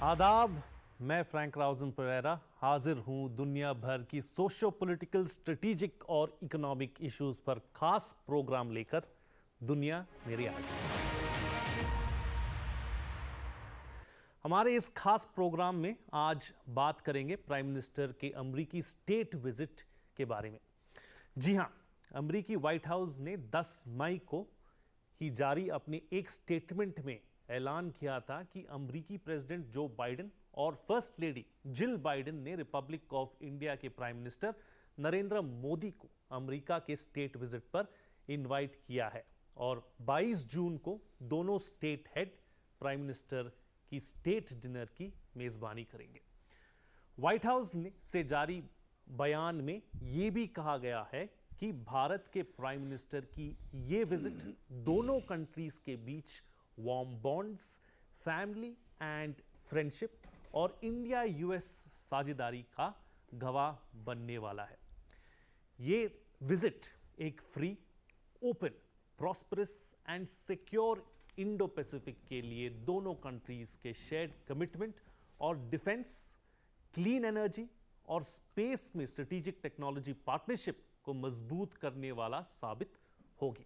आदाब। मैं फ्रैंक राउजन परेरा हाजिर हूं दुनिया भर की सोशो पॉलिटिकल, स्ट्रेटेजिक और इकोनॉमिक इश्यूज पर खास प्रोग्राम लेकर। दुनिया मेरी आगे। हमारे इस खास प्रोग्राम में आज बात करेंगे प्राइम मिनिस्टर के अमेरिकी स्टेट विजिट के बारे में। जी हां, अमेरिकी व्हाइट हाउस ने 10 मई को ही जारी अपने एक स्टेटमेंट में ऐलान किया था कि अमेरिकी प्रेसिडेंट जो बाइडेन और फर्स्ट लेडी जिल बाइडेन ने रिपब्लिक ऑफ इंडिया के प्राइम मिनिस्टर नरेंद्र मोदी को अमेरिका के स्टेट विजिट पर इनवाइट किया है और 22 जून को दोनों स्टेट हेड प्राइम मिनिस्टर की स्टेट डिनर की मेजबानी करेंगे। व्हाइट हाउस से जारी बयान में यह भी कहा गया है कि भारत के प्राइम मिनिस्टर की यह विजिट दोनों कंट्रीज के बीच warm bonds, family and friendship और इंडिया यूएस साझेदारी का गवाह बनने वाला है। यह विजिट एक free, open, prosperous and secure Indo Pacific के लिए दोनों कंट्रीज के शेयर्ड कमिटमेंट और डिफेंस, क्लीन एनर्जी और स्पेस में स्ट्रेटेजिक टेक्नोलॉजी पार्टनरशिप को मजबूत करने वाला साबित होगी।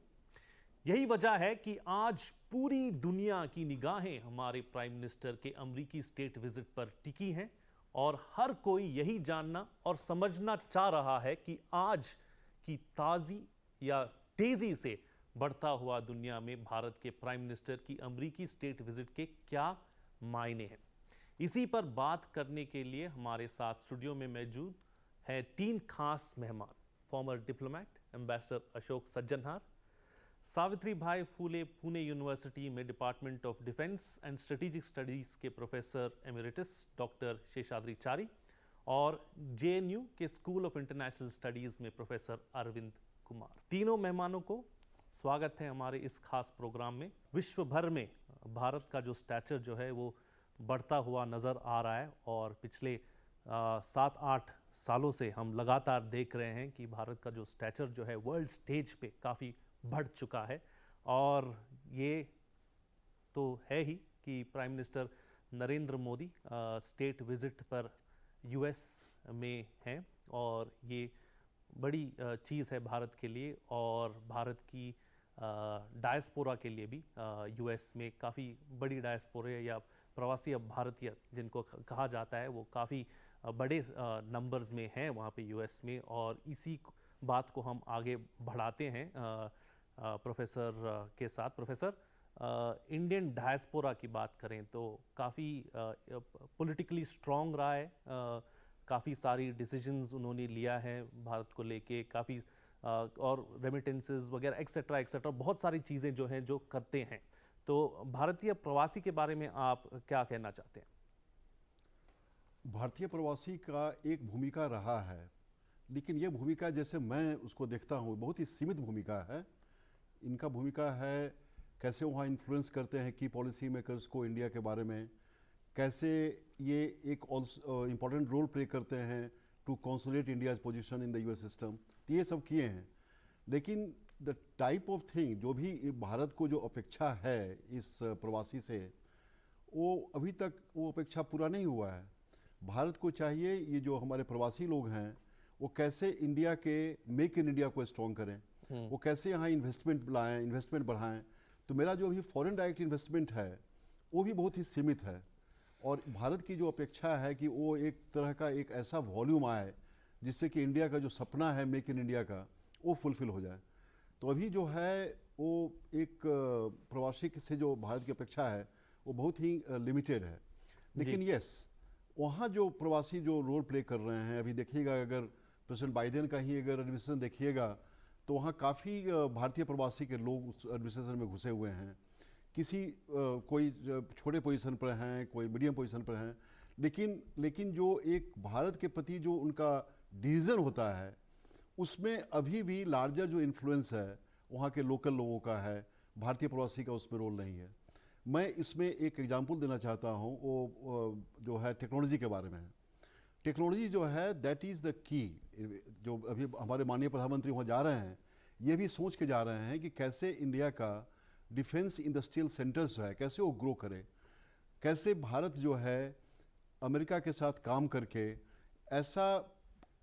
यही वजह है कि आज पूरी दुनिया की निगाहें हमारे प्राइम मिनिस्टर के अमेरिकी स्टेट विजिट पर टिकी हैं और हर कोई यही जानना और समझना चाह रहा है कि आज की ताजी या तेजी से बढ़ता हुआ दुनिया में भारत के प्राइम मिनिस्टर की अमेरिकी स्टेट विजिट के क्या मायने हैं। इसी पर बात करने के लिए हमारे साथ स्टूडियो में मौजूद हैं 3 खास मेहमान। Former diplomat ambassador Ashok Sajjanhar, Savitri Bhai Phule Pune university में department of defence and strategic studies के प्रोफेसर एमिरेटस डॉक्टर शेषाद्री और जेएनयू के स्कूल ऑफ इंटरनेशनल स्टडीज में प्रोफेसर अरविंद कुमार। तीनों मेहमानों को स्वागत है हमारे इस खास प्रोग्राम में। विश्व भर में भारत का जो स्टैचर जो है वो बढ़ता हुआ नजर आ रहा है और पिछले 7-8 सालों से हम लगातार देख रहे हैं कि भारत का जो स्टैचर जो है वर्ल्ड स्टेज पे काफ़ी बढ़ चुका है। और ये तो है ही कि prime minister Narendra Modi state visit पर यूएस में हैं और ये बड़ी चीज़ है भारत के लिए और भारत की डायस्पोरा के लिए भी। यूएस में काफ़ी बड़ी डायस्पोरा या प्रवासी अब भारतीय जिनको कहा जाता है वो काफ़ी बड़े नंबर्स में हैं वहाँ पे यूएस में। और इसी बात को हम आगे बढ़ाते हैं प्रोफेसर के साथ। प्रोफेसर, इंडियन डायस्पोरा की बात करें तो काफ़ी पॉलिटिकली स्ट्रॉन्ग रहा है, काफ़ी सारी डिसीजंस उन्होंने लिया है भारत को लेके, काफ़ी और रेमिटेंसेस वगैरह एक्सेट्रा एक्सेट्रा बहुत सारी चीज़ें जो हैं जो करते हैं। तो भारतीय प्रवासी के बारे में आप क्या कहना चाहते हैं? भारतीय प्रवासी का एक भूमिका रहा है, लेकिन यह भूमिका जैसे मैं उसको देखता हूँ बहुत ही सीमित भूमिका है। इनका भूमिका है कैसे वहाँ इन्फ्लुएंस करते हैं की पॉलिसी मेकर्स को इंडिया के बारे में, कैसे ये एक इम्पॉर्टेंट रोल प्ले करते हैं to consolidate India's position in the US system. ये सब किए हैं, लेकिन द टाइप ऑफ थिंग जो भी भारत को जो अपेक्षा है इस प्रवासी से, वो अभी तक वो अपेक्षा पूरा नहीं हुआ है। भारत को चाहिए ये जो हमारे प्रवासी लोग हैं वो कैसे इंडिया के मेक इन इंडिया को स्ट्रॉन्ग करें, वो कैसे यहाँ इन्वेस्टमेंट लाएं, इन्वेस्टमेंट बढ़ाएं। तो मेरा जो अभी फॉरेन डायरेक्ट इन्वेस्टमेंट है वो भी बहुत ही सीमित है और भारत की जो अपेक्षा है कि वो एक तरह का एक ऐसा वॉल्यूम आए जिससे कि इंडिया का जो सपना है मेक इन इंडिया का वो फुलफिल हो जाए। तो अभी जो है वो एक प्रवासी से जो भारत की अपेक्षा है वो बहुत ही लिमिटेड है। लेकिन यस, वहाँ जो प्रवासी जो रोल प्ले कर रहे हैं, अभी देखिएगा अगर प्रेसिडेंट बाइडेन का ही अगर एडमिनिस्ट्रेशन देखिएगा तो वहाँ काफ़ी भारतीय प्रवासी के लोग उस एडमिनिस्ट्रेशन में घुसे हुए हैं। किसी कोई छोटे पोजीशन पर हैं, कोई मीडियम पोजीशन पर हैं, लेकिन जो एक भारत के प्रति जो उनका डिसीजन होता है उसमें अभी भी लार्जर जो इन्फ्लुएंस है वहाँ के लोकल लोगों का है, भारतीय प्रवासी का उसमें रोल नहीं है। मैं इसमें एक एग्जांपल देना चाहता हूँ, वो जो है टेक्नोलॉजी के बारे में है। टेक्नोलॉजी जो है दैट इज़ द की। जो अभी हमारे माननीय प्रधानमंत्री वहाँ जा रहे हैं, ये भी सोच के जा रहे हैं कि कैसे इंडिया का डिफेंस इंडस्ट्रियल सेंटर्स जो है कैसे वो ग्रो करे, कैसे भारत जो है अमेरिका के साथ काम करके ऐसा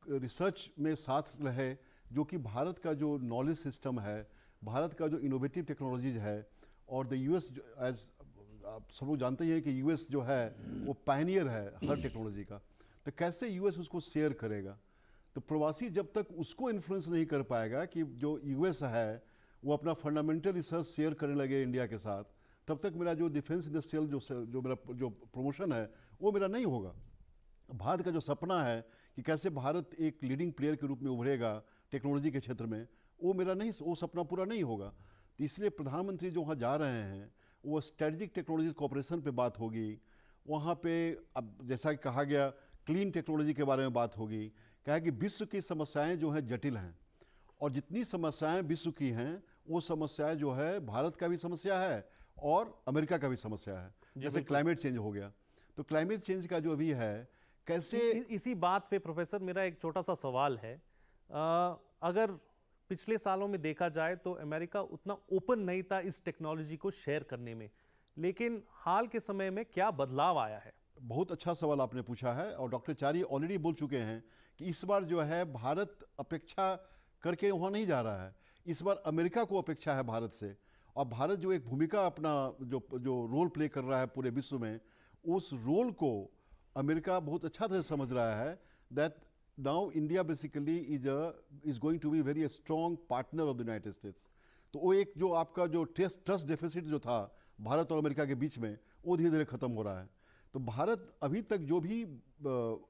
रिसर्च में साथ रहे जो कि भारत का जो नॉलेज सिस्टम है, भारत का जो इनोवेटिव टेक्नोलॉजीज है, और द यूएस एज आप सब लोग जानते ही हैं कि यूएस जो है वो पायनियर है हर टेक्नोलॉजी का, तो कैसे यूएस उसको शेयर करेगा? तो प्रवासी जब तक उसको इन्फ्लुएंस नहीं कर पाएगा कि जो यूएस है वो अपना फंडामेंटल रिसर्च शेयर करने लगे इंडिया के साथ, तब तक मेरा जो डिफेंस इंडस्ट्रियल जो मेरा जो प्रमोशन है वो मेरा नहीं होगा। भारत का जो सपना है कि कैसे भारत एक लीडिंग प्लेयर के रूप में उभरेगा टेक्नोलॉजी के क्षेत्र में, वो मेरा नहीं, वो सपना पूरा नहीं होगा। तो इसलिए प्रधानमंत्री जो वहाँ जा रहे हैं वो स्ट्रेटजिक टेक्नोलॉजी कॉपरेशन पे बात होगी, वहाँ पे अब जैसा कि कहा गया क्लीन टेक्नोलॉजी के बारे में बात होगी। कहा कि विश्व की समस्याएं जो हैं जटिल हैं, और जितनी समस्याएं विश्व की हैं वो समस्याएं जो है भारत का भी समस्या है और अमेरिका का भी समस्या है। जैसे क्लाइमेट चेंज हो गया, तो क्लाइमेट चेंज का जो अभी है कैसे इसी बात पे प्रोफेसर मेरा एक छोटा सा सवाल है। अगर पिछले सालों में देखा जाए तो अमेरिका उतना ओपन नहीं था इस टेक्नोलॉजी को शेयर करने में, लेकिन हाल के समय में क्या बदलाव आया है? बहुत अच्छा सवाल आपने पूछा है, और डॉक्टर चारी ऑलरेडी बोल चुके हैं कि इस बार जो है भारत अपेक्षा करके वहाँ नहीं जा रहा है, इस बार अमेरिका को अपेक्षा है भारत से। और भारत जो एक भूमिका अपना जो रोल प्ले कर रहा है पूरे विश्व में, उस रोल को अमेरिका बहुत अच्छा तरह समझ रहा है। That now India basically is going to be very strong partner of the United States. तो वो एक जो आपका जो ट्रस्ट डेफिसिट जो था भारत और अमेरिका के बीच में, वो धीरे धीरे खत्म हो रहा है। तो भारत अभी तक जो भी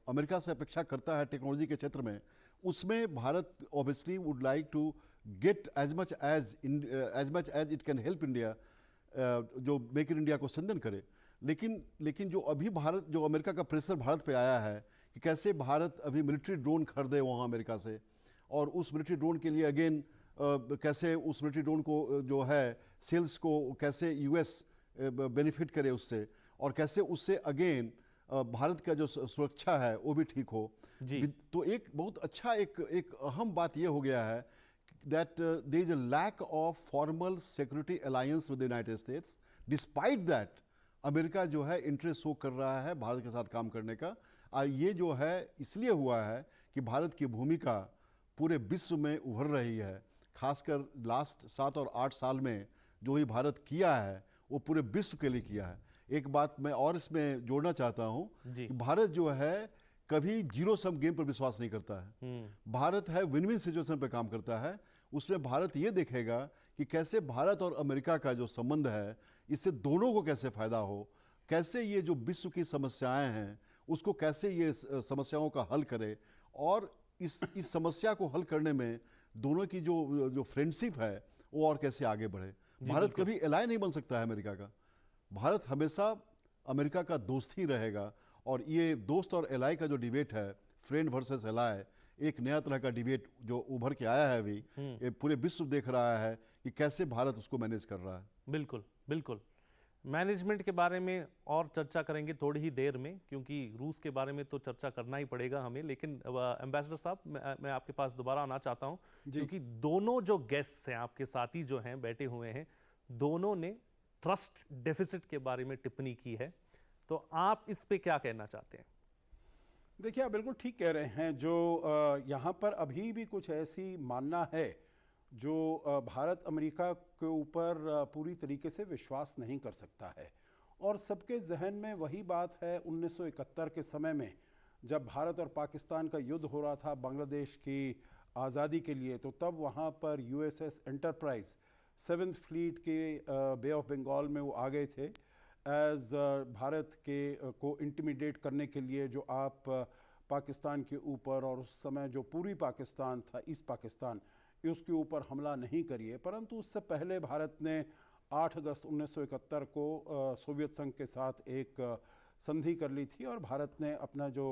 अमेरिका से अपेक्षा करता है टेक्नोलॉजी के क्षेत्र में, उसमें Bharat obviously would like to get as much as it can help India, जो मेक इन इंडिया को संदन करे। लेकिन जो अभी भारत जो अमेरिका का प्रेशर भारत पे आया है कि कैसे भारत अभी मिलिट्री ड्रोन खरीदे वहाँ अमेरिका से, और उस मिलिट्री ड्रोन के लिए अगेन कैसे उस मिलिट्री ड्रोन को जो है सेल्स को कैसे यूएस बेनिफिट करे उससे, और कैसे उससे अगेन भारत का जो सुरक्षा है वो भी ठीक हो जी। तो एक बहुत अच्छा एक अहम बात ये हो गया है that there is a lack of formal security alliance with the United States. Despite that America जो है इंटरेस्ट शो कर रहा है भारत के साथ काम करने का। ये जो है इसलिए हुआ है कि भारत की भूमिका पूरे विश्व में उभर रही है, खासकर लास्ट 7 और 8 साल में जो ही भारत किया है वो पूरे विश्व के लिए किया है। एक बात मैं और इसमें जोड़ना चाहता हूँ कि भारत जो है कभी जीरो सम गेम पर विश्वास नहीं करता है। भारत है विन विन सिचुएशन पर काम करता है। उसमें भारत ये देखेगा कि कैसे भारत और अमेरिका का जो संबंध है इससे दोनों को कैसे फायदा हो, कैसे ये जो विश्व की समस्याएं हैं उसको कैसे ये समस्याओं का हल करे, और इस समस्या को हल करने में दोनों की जो फ्रेंडशिप है वो और कैसे आगे बढ़े। भारत कभी एलाय नहीं बन सकता है अमेरिका का, भारत हमेशा अमेरिका का दोस्त ही रहेगा। और ये दोस्त और एलाय का जो डिबेट है, फ्रेंड वर्सेस एलाय, एक नया तरह का डिबेट जो उभर के आया है अभी, ये पूरे विश्व देख रहा है कि कैसे भारत उसको मैनेज कर रहा है। बिल्कुल बिल्कुल। मैनेजमेंट के बारे में और चर्चा करेंगे थोड़ी ही देर में, क्योंकि रूस के बारे में तो चर्चा करना ही पड़ेगा हमें। लेकिन एम्बेसडर साहब, मैं आपके पास दोबारा आना चाहता हूं, क्योंकि दोनों जो गेस्ट्स हैं आपके साथी जो हैं बैठे हुए हैं, दोनों ने ट्रस्ट डेफिसिट के बारे में टिप्पणी की है, तो आप इस पे क्या कहना चाहते हैं? देखिए, आप बिल्कुल ठीक कह रहे हैं। जो यहाँ पर अभी भी कुछ ऐसी मानना है जो भारत अमेरिका के ऊपर पूरी तरीके से विश्वास नहीं कर सकता है, और सबके जहन में वही बात है 1971 के समय में जब भारत और पाकिस्तान का युद्ध हो रहा था बांग्लादेश की आज़ादी के लिए। तो तब वहाँ पर यूएसएस एंटरप्राइज 7th फ्लीट के बे ऑफ बंगाल में वो आ गए थे एज भारत के को इंटिमिडेट करने के लिए, जो आप पाकिस्तान के ऊपर, और उस समय जो पूरी पाकिस्तान था, ईस्ट पाकिस्तान, उसके ऊपर हमला नहीं करिए। परंतु उससे पहले भारत ने 8 अगस्त 1971 को सोवियत संघ के साथ एक संधि कर ली थी, और भारत ने अपना जो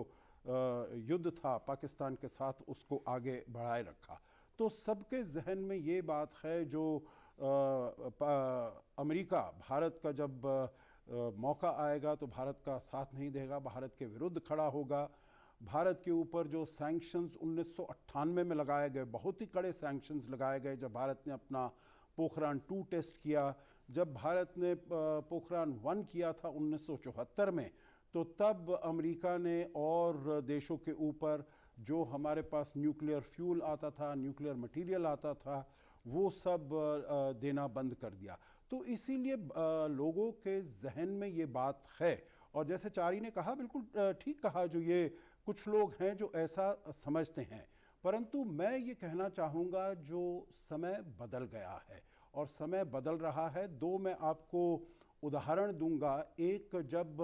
युद्ध था पाकिस्तान के साथ उसको आगे बढ़ाए रखा। तो सबके जहन में ये बात है, जो अमेरिका भारत का जब मौका आएगा तो भारत का साथ नहीं देगा, भारत के विरुद्ध खड़ा होगा। भारत के ऊपर जो सैंक्शंस 1998 में लगाए गए, बहुत ही कड़े सैंक्शंस लगाए गए जब भारत ने अपना पोखरान 2 टेस्ट किया। जब भारत ने पोखरान 1 किया था 1974 में, तो तब अमेरिका ने और देशों के ऊपर जो हमारे पास न्यूक्लियर फ्यूल आता था, न्यूक्लियर मटेरियल आता था, वो सब देना बंद कर दिया। तो इसीलिए लोगों के जहन में ये बात है। और जैसे चारी ने कहा, बिल्कुल ठीक कहा, जो ये कुछ लोग हैं जो ऐसा समझते हैं, परंतु मैं ये कहना चाहूँगा जो समय बदल गया है और समय बदल रहा है। दो मैं आपको उदाहरण दूंगा। एक, जब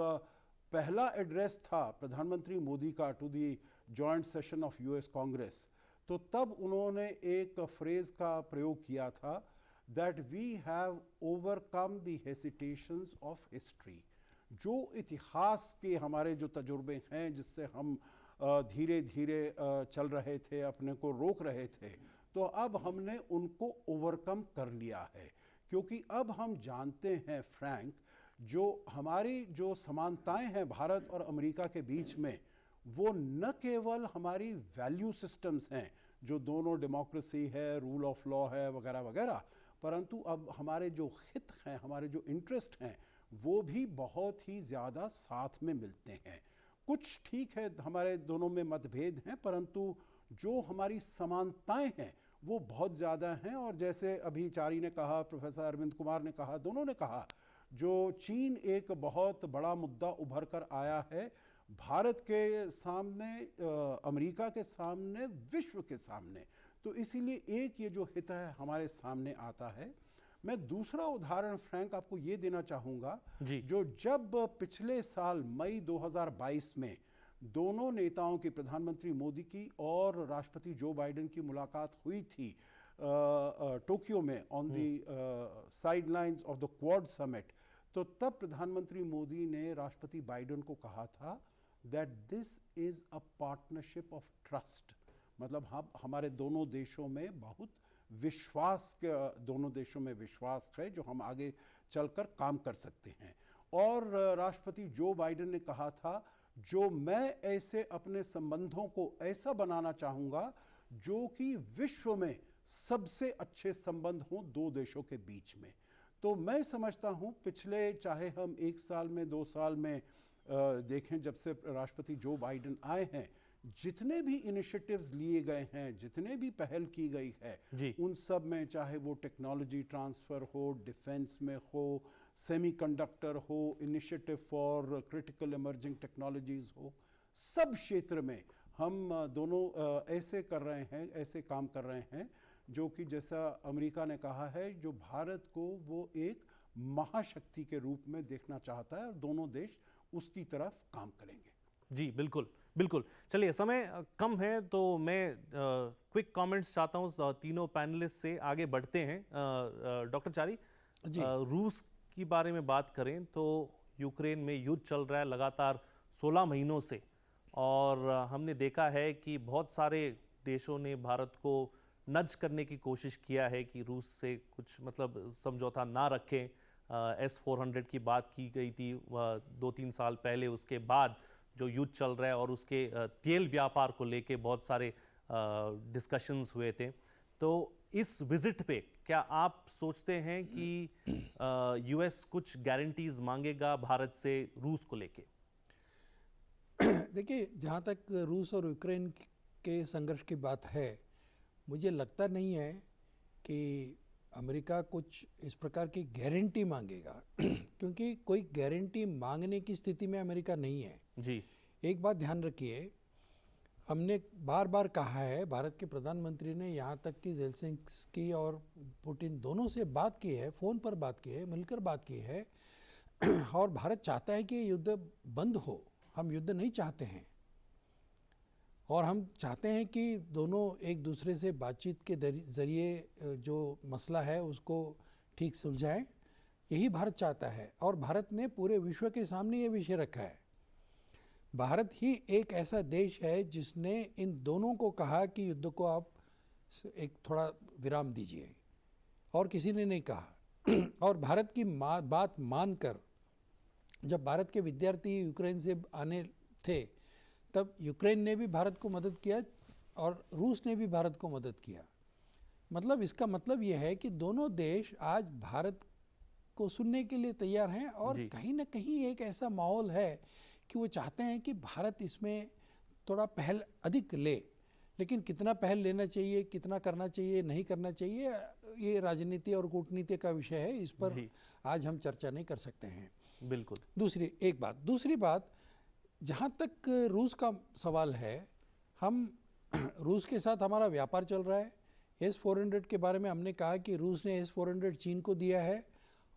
पहला एड्रेस था प्रधानमंत्री मोदी का to the joint session of US Congress, तो तब उन्होंने एक फ्रेज का प्रयोग किया था, that we have overcome the hesitations of history. जो इतिहास के हमारे जो तजुर्बे हैं, जिससे हम धीरे धीरे चल रहे थे, अपने को रोक रहे थे, तो अब हमने उनको ओवरकम कर लिया है। क्योंकि अब हम जानते हैं फ्रैंक, जो हमारी जो समानताएं हैं भारत और अमेरिका के बीच में, वो न केवल हमारी वैल्यू सिस्टम्स हैं, जो दोनों डेमोक्रेसी है, रूल ऑफ लॉ है, वगैरह वगैरह, परंतु अब हमारे जो हित हैं, हमारे जो इंटरेस्ट हैं, वो भी बहुत ही ज़्यादा साथ में मिलते हैं। कुछ ठीक है, हमारे दोनों में मतभेद हैं, परंतु जो हमारी समानताएं हैं वो बहुत ज़्यादा हैं। और जैसे अभी चारी ने कहा, प्रोफेसर अरविंद कुमार ने कहा, दोनों ने कहा, जो चीन एक बहुत बड़ा मुद्दा उभर कर आया है भारत के सामने, अमेरिका के सामने, विश्व के सामने, तो इसीलिए एक ये जो हित है हमारे सामने आता है। मैं दूसरा उदाहरण फ्रैंक आपको ये देना चाहूँगा, जो जब पिछले साल मई 2022 में दोनों नेताओं की, प्रधानमंत्री मोदी की और राष्ट्रपति जो बाइडेन की मुलाकात हुई थी टोक्यो में on the sidelines of the quad summit, तो तब प्रधानमंत्री मोदी ने राष्ट्रपति बाइडेन को कहा था that this is a partnership of trust. मतलब हम, हमारे दोनों देशों में बहुत विश्वास, दोनों देशों में विश्वास है, जो हम आगे चलकर काम कर सकते हैं। और राष्ट्रपति जो बाइडेन ने कहा था, जो मैं ऐसे अपने संबंधों को ऐसा बनाना चाहूँगा जो कि विश्व में सबसे अच्छे संबंध हों दो देशों के बीच में। तो मैं समझता हूँ पिछले, चाहे हम 1 साल में, 2 साल में देखें, जब से राष्ट्रपति जो बाइडेन आए हैं, जितने भी इनिशिएटिव्स लिए गए हैं, जितने भी पहल की गई है, उन सब में, चाहे वो टेक्नोलॉजी ट्रांसफ़र हो, डिफेंस में हो, सेमीकंडक्टर हो, initiative for critical emerging technologies हो, सब क्षेत्र में हम दोनों ऐसे कर रहे हैं, ऐसे काम कर रहे हैं, जो कि जैसा अमेरिका ने कहा है, जो भारत को वो एक महाशक्ति के रूप में देखना चाहता है, और दोनों देश उसकी तरफ काम करेंगे। जी बिल्कुल बिल्कुल। चलिए, समय कम है तो मैं क्विक कमेंट्स चाहता हूँ तीनों पैनलिस्ट से, आगे बढ़ते हैं। डॉक्टर चारी, रूस की बारे में बात करें तो यूक्रेन में युद्ध चल रहा है लगातार 16 महीनों से, और हमने देखा है कि बहुत सारे देशों ने भारत को नज करने की कोशिश किया है कि रूस से कुछ मतलब समझौता ना रखें। S-400 की बात की गई थी 2-3 साल पहले, उसके बाद जो युद्ध चल रहा है और उसके तेल व्यापार को लेके बहुत सारे डिस्कशंस हुए थे। तो इस विजिट पे क्या आप सोचते हैं कि यूएस कुछ गारंटीज मांगेगा भारत से रूस को लेके? देखिए, जहाँ तक रूस और यूक्रेन के संघर्ष की बात है, मुझे लगता नहीं है कि अमेरिका कुछ इस प्रकार की गारंटी मांगेगा क्योंकि कोई गारंटी मांगने की स्थिति में अमेरिका नहीं है। जी, एक बात ध्यान रखिए, हमने बार बार कहा है, भारत के प्रधानमंत्री ने यहाँ तक कि ज़ेलेंस्की और पुतिन दोनों से बात की है, फ़ोन पर बात की है, मिलकर बात की है, और भारत चाहता है कि युद्ध बंद हो। हम युद्ध नहीं चाहते हैं, और हम चाहते हैं कि दोनों एक दूसरे से बातचीत के ज़रिए जो मसला है उसको ठीक सुलझाएं। यही भारत चाहता है, और भारत ने पूरे विश्व के सामने ये विषय रखा है। भारत ही एक ऐसा देश है जिसने इन दोनों को कहा कि युद्ध को आप एक थोड़ा विराम दीजिए, और किसी ने नहीं कहा। और भारत की बात मानकर जब भारत के विद्यार्थी यूक्रेन से आने थे, तब यूक्रेन ने भी भारत को मदद किया और रूस ने भी भारत को मदद किया। मतलब इसका मतलब यह है कि दोनों देश आज भारत को सुनने के लिए तैयार हैं, और कहीं ना कहीं एक ऐसा माहौल है कि वो चाहते हैं कि भारत इसमें थोड़ा पहल अधिक ले, लेकिन कितना पहल लेना चाहिए, कितना करना चाहिए, नहीं करना चाहिए, ये राजनीति और कूटनीति का विषय है, इस पर जी। आज हम चर्चा नहीं कर सकते हैं। बिल्कुल। दूसरी बात, जहाँ तक रूस का सवाल है, हम रूस के साथ हमारा व्यापार चल रहा है। S-400 के बारे में हमने कहा कि रूस ने S-400 चीन को दिया है,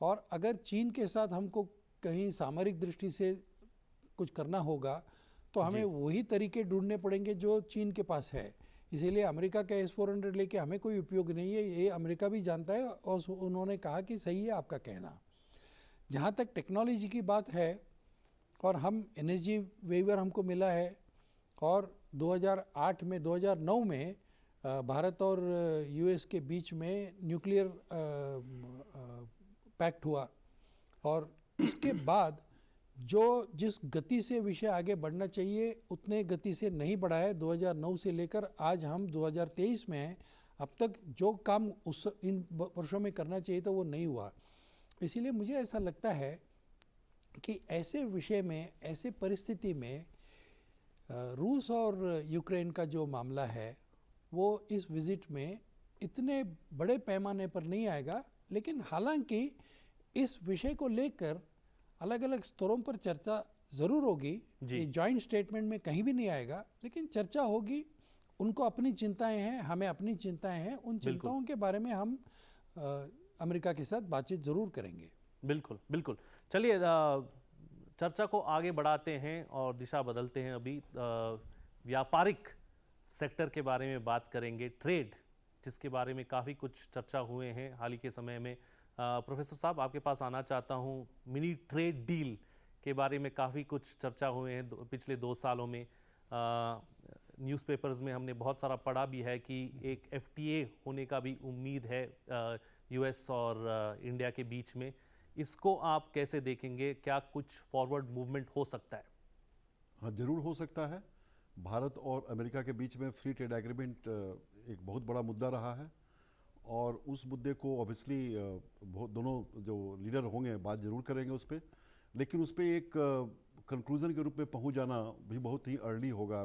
और अगर चीन के साथ हमको कहीं सामरिक दृष्टि से कुछ करना होगा तो हमें वही तरीके ढूंढने पड़ेंगे जो चीन के पास है। इसीलिए अमेरिका का S-400 लेके हमें कोई उपयोग नहीं है, ये अमेरिका भी जानता है, और उन्होंने कहा कि सही है आपका कहना। जहाँ तक टेक्नोलॉजी की बात है, और हम एनर्जी वेवर हमको मिला है, और 2009 में भारत और यूएस के बीच में न्यूक्लियर पैक्ट हुआ, और इसके बाद जो जिस गति से विषय आगे बढ़ना चाहिए उतने गति से नहीं बढ़ा है। 2009 से लेकर आज हम 2023 में हैं, अब तक जो काम इन वर्षों में करना चाहिए था वो नहीं हुआ। इसीलिए मुझे ऐसा लगता है कि ऐसे विषय में, ऐसे परिस्थिति में रूस और यूक्रेन का जो मामला है वो इस विज़िट में इतने बड़े पैमाने पर नहीं आएगा, लेकिन हालांकि इस विषय को लेकर अलग अलग स्तरों पर चर्चा ज़रूर होगी। ये जॉइंट स्टेटमेंट में कहीं भी नहीं आएगा, लेकिन चर्चा होगी। उनको अपनी चिंताएं हैं, हमें अपनी चिंताएं हैं, उन चिंताओं के बारे में हम अमेरिका के साथ बातचीत ज़रूर करेंगे। बिल्कुल बिल्कुल। चलिए चर्चा को आगे बढ़ाते हैं और दिशा बदलते हैं। अभी व्यापारिक सेक्टर के बारे में बात करेंगे, ट्रेड, जिसके बारे में काफ़ी कुछ चर्चा हुए हैं हाल ही के समय में। प्रोफेसर साहब, आपके पास आना चाहता हूं। मिनी ट्रेड डील के बारे में काफ़ी कुछ चर्चा हुए हैं पिछले 2 सालों में। न्यूज़पेपर्स में हमने बहुत सारा पढ़ा भी है कि एक FTA होने का भी उम्मीद है US और इंडिया के बीच में। इसको आप कैसे देखेंगे? क्या कुछ फॉरवर्ड मूवमेंट हो सकता है? हाँ, ज़रूर हो सकता है। भारत और अमेरिका के बीच में फ्री ट्रेड एग्रीमेंट एक बहुत बड़ा मुद्दा रहा है, और उस मुद्दे को ऑब्वियसली दोनों जो लीडर होंगे बात ज़रूर करेंगे उस पर, लेकिन उस पर एक कंक्लूजन के रूप में पहुंच जाना भी बहुत ही अर्ली होगा।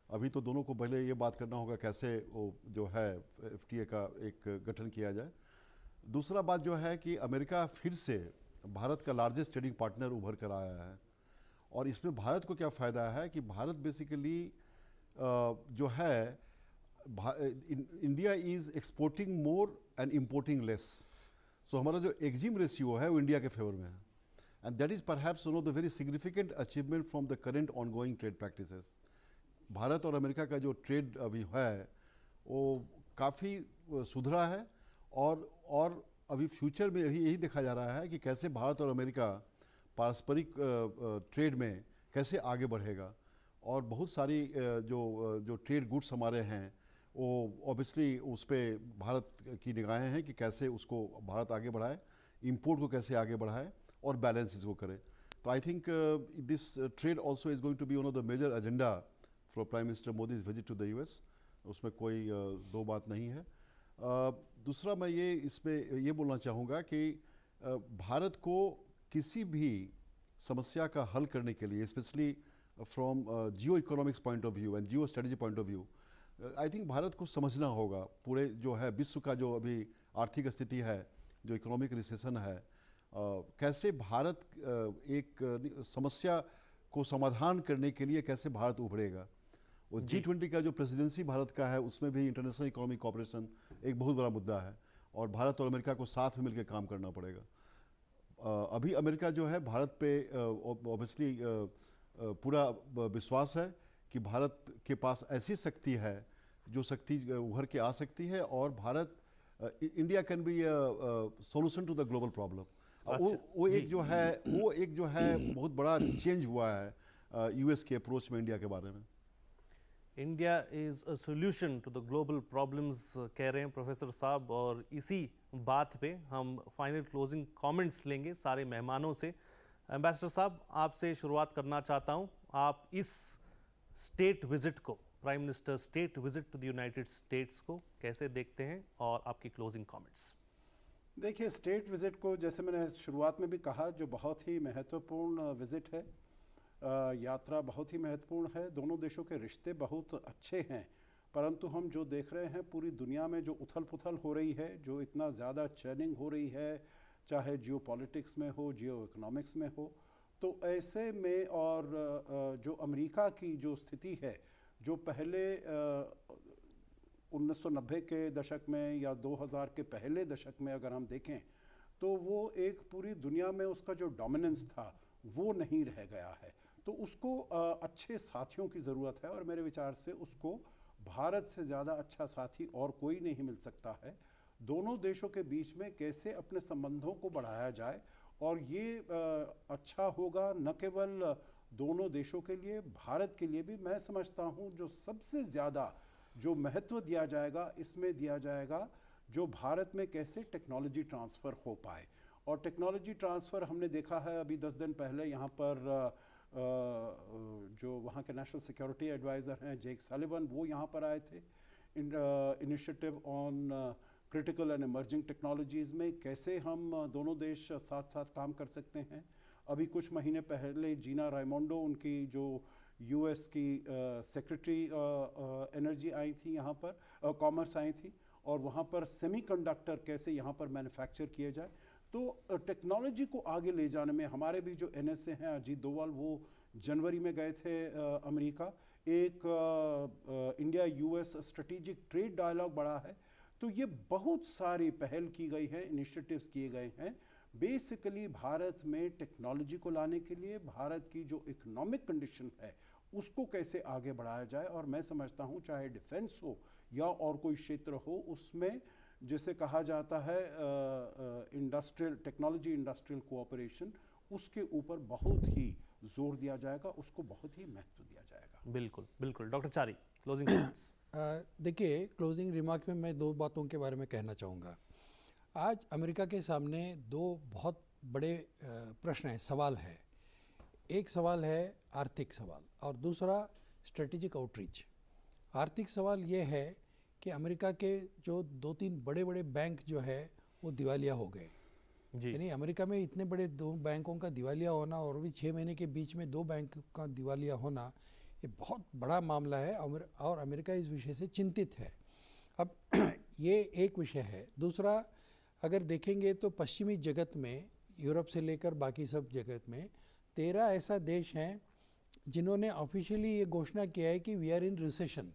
अभी तो दोनों को पहले ये बात करना होगा कैसे वो जो है FTA का एक गठन किया जाए। दूसरा बात जो है कि अमेरिका फिर से भारत का लार्जेस्ट ट्रेडिंग पार्टनर उभर कर आया है, और इसमें भारत को क्या फ़ायदा है कि भारत बेसिकली जो है India is exporting more and importing less. So हमारा जो एक्जिम रेशियो है वो इंडिया के फेवर में है, and that is perhaps one of the very significant achievement from the current ongoing trade practices. Bharat और अमेरिका का जो ट्रेड अभी है वो काफ़ी सुधरा है, और अभी फ्यूचर में यही देखा जा रहा है कि कैसे भारत और अमेरिका पारस्परिक ट्रेड में कैसे आगे बढ़ेगा। और बहुत सारी जो ट्रेड गुड्स हमारे हैं वो ऑब्वियसली उस पर भारत की निगाहें हैं कि कैसे उसको भारत आगे बढ़ाए, इंपोर्ट को कैसे आगे बढ़ाए और बैलेंस इसको करे। तो I think this trade also is going to be one of the major agenda for prime minister Modi's visit to the US। उसमें कोई दो बात नहीं है। दूसरा मैं इसमें ये बोलना चाहूँगा कि भारत को किसी भी समस्या का हल करने के लिए, specially from Jio economics point of view and Jio strategy point of view, I think Bharat को समझना होगा पूरे जो है विश्व का जो अभी आर्थिक स्थिति है, जो इकोनॉमिक रिसेशन है, कैसे भारत एक समस्या को समाधान करने के लिए कैसे भारत उभरेगा। वो G20 का जो प्रेसिडेंसी भारत का है उसमें भी इंटरनेशनल इकोनॉमिक कोऑपरेशन एक बहुत बड़ा मुद्दा है, और भारत और अमेरिका को साथ में मिलकर काम करना पड़ेगा। अभी अमेरिका जो है भारत पे ऑब्वियसली पूरा विश्वास है कि भारत के पास ऐसी शक्ति है जो शक्ति उभर के आ सकती है, और Bharat India can be solution to the global problem. वो एक जो है बहुत बड़ा चेंज हुआ है US के अप्रोच में इंडिया के बारे में। India is a solution to the global problems कह रहे हैं प्रोफेसर साहब, और इसी बात पे हम फाइनल क्लोजिंग कमेंट्स लेंगे सारे मेहमानों से। एम्बेसडर साहब, आपसे शुरुआत करना चाहता हूँ। आप इस स्टेट विजिट को, prime minister state visit to the United States को कैसे देखते हैं, और आपकी क्लोजिंग कमेंट्स? देखिए, स्टेट विजिट को जैसे मैंने शुरुआत में भी कहा, जो बहुत ही महत्वपूर्ण विजिट है, यात्रा बहुत ही महत्वपूर्ण है। दोनों देशों के रिश्ते बहुत अच्छे हैं, परंतु हम जो देख रहे हैं पूरी दुनिया में जो उथल पुथल हो रही है, जो इतना ज़्यादा चर्निंग हो रही है, चाहे जियो पॉलिटिक्स में हो, जियो इकोनॉमिक्स में हो, तो ऐसे में और जो अमेरिका की जो स्थिति है, जो पहले 1990 के दशक में या 2000 के पहले दशक में अगर हम देखें, तो वो एक पूरी दुनिया में उसका जो डोमिनेंस था वो नहीं रह गया है। तो उसको अच्छे साथियों की ज़रूरत है, और मेरे विचार से उसको भारत से ज़्यादा अच्छा साथी और कोई नहीं मिल सकता है। दोनों देशों के बीच में कैसे अपने संबंधों को बढ़ाया जाए, और ये अच्छा होगा न केवल दोनों देशों के लिए, भारत के लिए भी। मैं समझता हूँ जो सबसे ज़्यादा जो महत्व दिया जाएगा, इसमें दिया जाएगा जो भारत में कैसे टेक्नोलॉजी ट्रांसफ़र हो पाए। और टेक्नोलॉजी ट्रांसफ़र हमने देखा है अभी 10 दिन पहले यहाँ पर जो वहाँ के नेशनल सिक्योरिटी एडवाइज़र हैं जेक सलिवन, वो यहाँ पर आए थे। Initiative on critical and emerging technologies में कैसे हम दोनों देश साथ साथ काम कर सकते हैं। अभी कुछ महीने पहले जीना रायमोंडो, उनकी जो यूएस की सेक्रेटरी एनर्जी आई थी यहाँ पर, कॉमर्स आई थी, और वहाँ पर सेमीकंडक्टर कैसे यहाँ पर मैन्युफैक्चर किए जाए। तो टेक्नोलॉजी को आगे ले जाने में हमारे भी जो एनएसए हैं, अजीत डोवाल, वो जनवरी में गए थे अमेरिका। एक India US strategic trade dialogue बढ़ा है। तो ये बहुत सारी पहल की गई है, इनिशिएटिव्स किए गए हैं बेसिकली भारत में टेक्नोलॉजी को लाने के लिए। भारत की जो इकोनॉमिक कंडीशन है उसको कैसे आगे बढ़ाया जाए। और मैं समझता हूँ चाहे डिफेंस हो या और कोई क्षेत्र हो, उसमें जिसे कहा जाता है इंडस्ट्रियल टेक्नोलॉजी, इंडस्ट्रियल कोऑपरेशन, उसके ऊपर बहुत ही जोर दिया जाएगा, उसको बहुत ही महत्व दिया जाएगा। बिल्कुल बिल्कुल। डॉक्टर चारी, क्लोजिंग कमेंट्स। देखिए, क्लोजिंग रिमार्क में मैं दो बातों के बारे में कहना चाहूँगा। आज अमेरिका के सामने दो बहुत बड़े प्रश्न हैं, सवाल है। एक सवाल है आर्थिक सवाल, और दूसरा स्ट्रेटेजिक आउटरीच। आर्थिक सवाल ये है कि अमेरिका के जो 2-3 बड़े बड़े बैंक जो है वो दिवालिया हो गए। यानी अमेरिका में इतने बड़े 2 बैंकों का दिवालिया होना, और भी 6 महीने के बीच में 2 बैंक का दिवालिया होना, ये बहुत बड़ा मामला है, और अमेरिका इस विषय से चिंतित है। अब ये एक विषय है। दूसरा, अगर देखेंगे तो पश्चिमी जगत में, यूरोप से लेकर बाकी सब जगत में 13 ऐसा देश हैं जिन्होंने ऑफिशियली ये घोषणा किया है कि वी आर इन रिसेशन।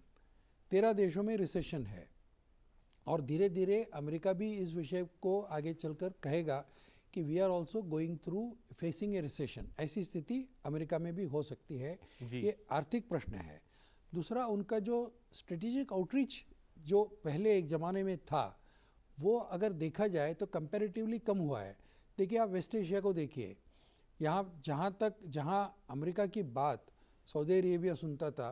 13 देशों में रिसेशन है, और धीरे धीरे अमेरिका भी इस विषय को आगे चलकर कहेगा कि we are also going through facing a recession. ऐसी स्थिति अमेरिका में भी हो सकती है। ये आर्थिक प्रश्न है। दूसरा, उनका जो स्ट्रेटेजिक आउटरीच जो पहले एक ज़माने में था, वो अगर देखा जाए तो कंपैरेटिवली कम हुआ है। देखिए, आप वेस्ट एशिया को देखिए, यहाँ जहाँ अमेरिका की बात सऊदी अरेबिया सुनता था,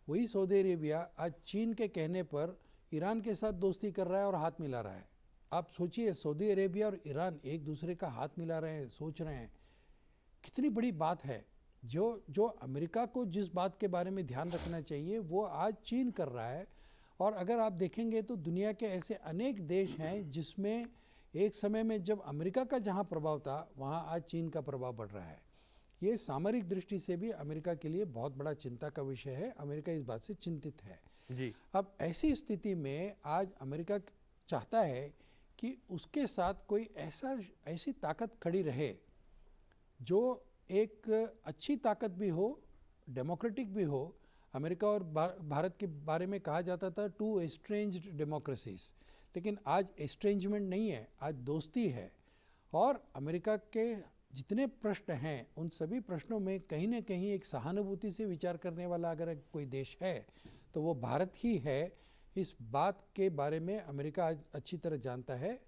वही सऊदी अरेबिया आज चीन के कहने पर ईरान के साथ दोस्ती कर रहा है और हाथ मिला रहा है। आप सोचिए, सऊदी अरेबिया और ईरान एक दूसरे का हाथ मिला रहे हैं, सोच रहे हैं, कितनी बड़ी बात है। जो अमेरिका को जिस बात के बारे में ध्यान रखना चाहिए वो आज चीन कर रहा है। और अगर आप देखेंगे तो दुनिया के ऐसे अनेक देश हैं जिसमें एक समय में जब अमेरिका का जहां प्रभाव था, वहां आज चीन का प्रभाव बढ़ रहा है। ये सामरिक दृष्टि से भी अमेरिका के लिए बहुत बड़ा चिंता का विषय है। अमेरिका इस बात से चिंतित है जी। अब ऐसी स्थिति में आज अमेरिका चाहता है कि उसके साथ कोई ऐसी ताकत खड़ी रहे जो एक अच्छी ताकत भी हो, डेमोक्रेटिक भी हो। अमेरिका और भारत के बारे में कहा जाता था 2 एस्ट्रेंज्ड डेमोक्रेसीज, लेकिन आज एस्ट्रेंजमेंट नहीं है, आज दोस्ती है। और अमेरिका के जितने प्रश्न हैं उन सभी प्रश्नों में कहीं ना कहीं एक सहानुभूति से विचार करने वाला अगर कोई देश है तो वो भारत ही है। इस बात के बारे में अमेरिका आज अच्छी तरह जानता है,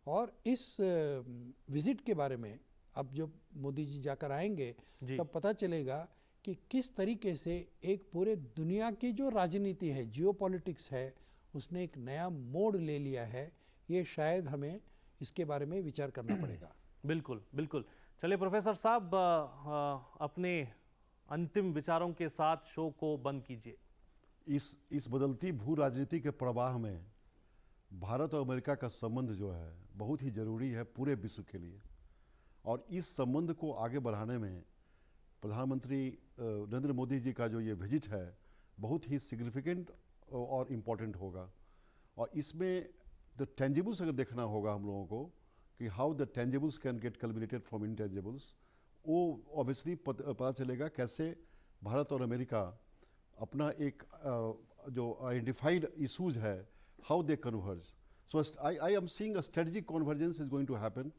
और इस विजिट के बारे में अब जब मोदी जी जाकर आएंगे तब पता चलेगा कि किस तरीके से एक पूरे दुनिया की जो राजनीति है, जियोपॉलिटिक्स है, उसने एक नया मोड़ ले लिया है। ये शायद हमें इसके बारे में विचार करना पड़ेगा। बिल्कुल बिल्कुल। चलिए प्रोफेसर साहब, अपने अंतिम विचारों के साथ शो को बंद कीजिए। इस बदलती भू राजनीति के प्रवाह में भारत और अमेरिका का संबंध जो है बहुत ही जरूरी है पूरे विश्व के लिए, और इस संबंध को आगे बढ़ाने में प्रधानमंत्री नरेंद्र मोदी जी का जो ये विजिट है बहुत ही सिग्निफिकेंट और इम्पॉर्टेंट होगा। और इसमें द टेंजिबल्स अगर देखना होगा हम लोगों को कि how the tangibles can get culminated from intangibles, वो ऑब्वियसली पता चलेगा कैसे भारत और अमेरिका अपना एक जो आइडेंटिफाइड इशूज है how they converge. So I am seeing a strategic convergence is going to happen,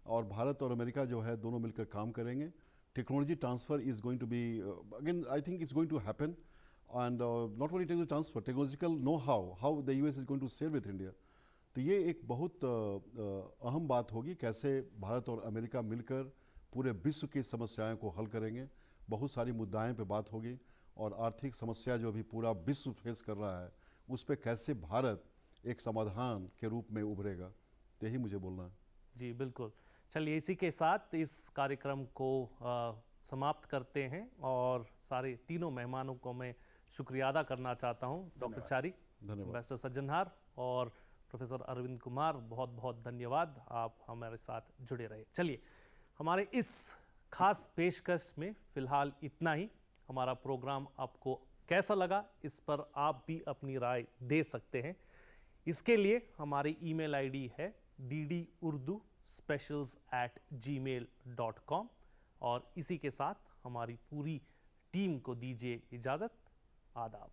और भारत और अमेरिका जो है दोनों मिलकर काम करेंगे। Technology transfer is going to be again, I think it's going to happen, and not only technology transfer, technological know how the US is going to share with India. तो ये एक बहुत अहम बात होगी, कैसे भारत और अमेरिका मिलकर पूरे विश्व की समस्याओं को हल करेंगे। बहुत सारी मुद्दाएं पे बात होगी, और आर्थिक समस्या जो अभी पूरा विश्व फेस कर रहा है उस पर कैसे भारत एक समाधान के रूप में उभरेगा, यही मुझे बोलना है। जी बिल्कुल। चलिए इसी के साथ इस कार्यक्रम को समाप्त करते हैं, और सारे तीनों मेहमानों को मैं शुक्रिया अदा करना चाहता हूं। डॉक्टर चारी, एम्बेसडर सज्जनहार और प्रोफेसर अरविंद कुमार, बहुत बहुत धन्यवाद, आप हमारे साथ जुड़े रहे। चलिए हमारे इस खास पेशकश में फिलहाल इतना ही। हमारा प्रोग्राम आपको कैसा लगा इस पर आप भी अपनी राय दे सकते हैं। इसके लिए हमारी ईमेल आईडी है ddurduspecials@gmail.com, और इसी के साथ हमारी पूरी टीम को दीजिए इजाज़त। आदाब।